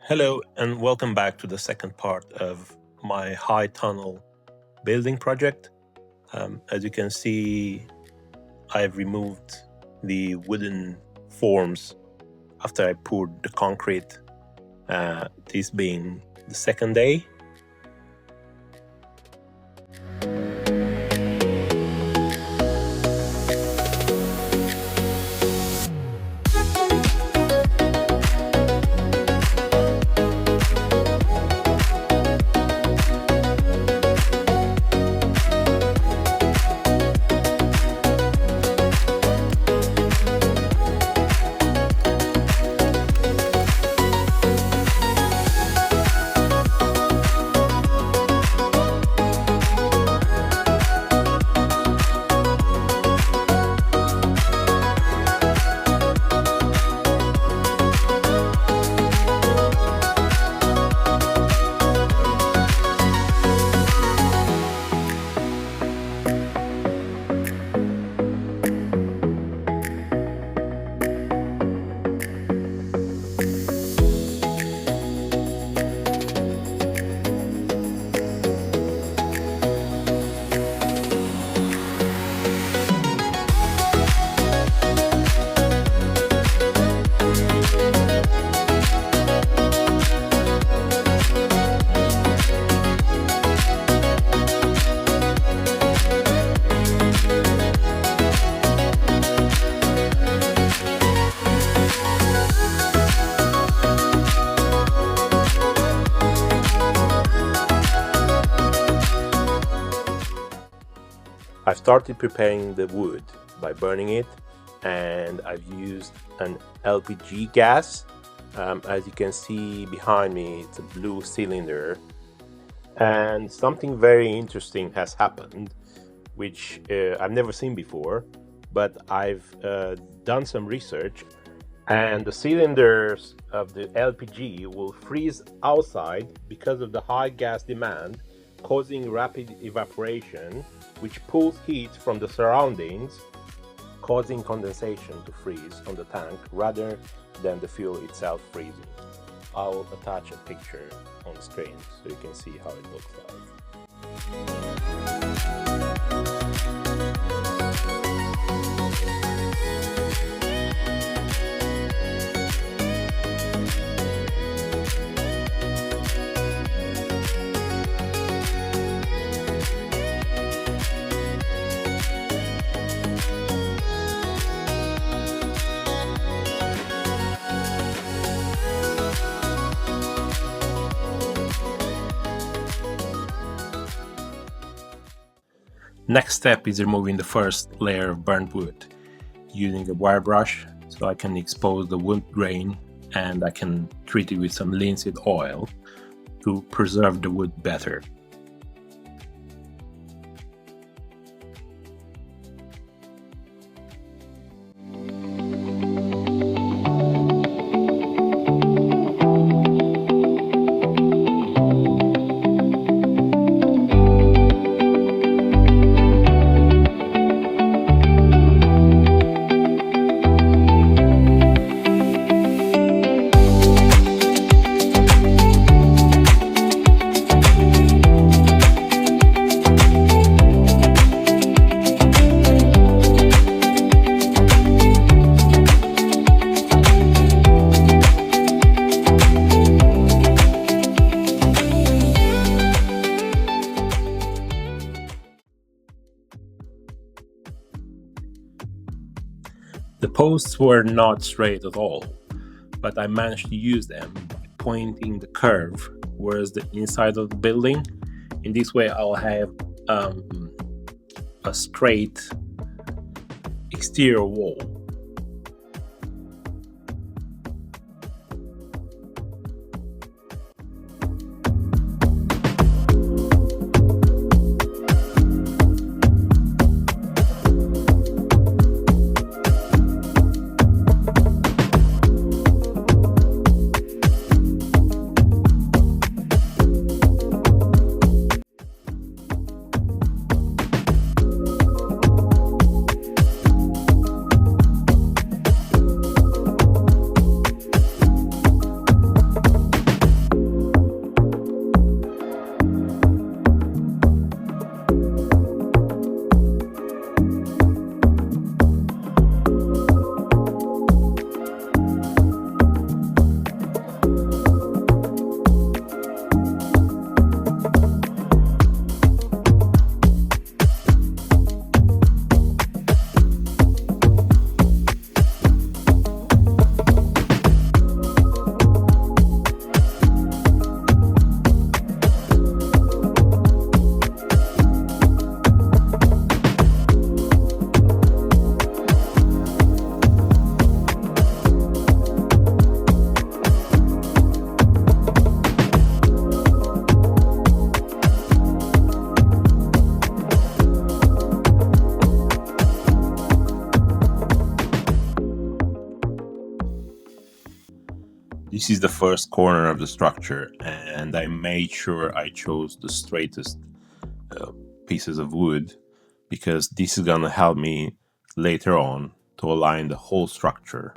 Hello, and welcome back to the second part of my high tunnel building project. As you can see, I've removed the wooden forms after I poured the concrete, this being the second day. I've started preparing the wood by burning it, and I've used an LPG gas. As you can see behind me, it's a blue cylinder. And something very interesting has happened, which I've never seen before, but I've done some research, and the cylinders of the LPG will freeze outside because of the high gas demand, causing rapid evaporation, which pulls heat from the surroundings, causing condensation to freeze on the tank rather than the fuel itself freezing. I'll attach a picture on the screen so you can see how it looks like. Next step is removing the first layer of burnt wood using a wire brush, so I can expose the wood grain and I can treat it with some linseed oil to preserve the wood better. The posts were not straight at all, but I managed to use them by pointing the curve towards the inside of the building. In this way I'll have a straight exterior wall. This is the first corner of the structure, and I made sure I chose the straightest pieces of wood, because this is gonna help me later on to align the whole structure.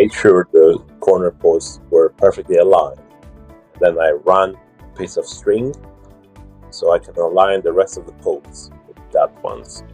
made sure the corner posts were perfectly aligned. Then I run a piece of string so I can align the rest of the posts with that ones.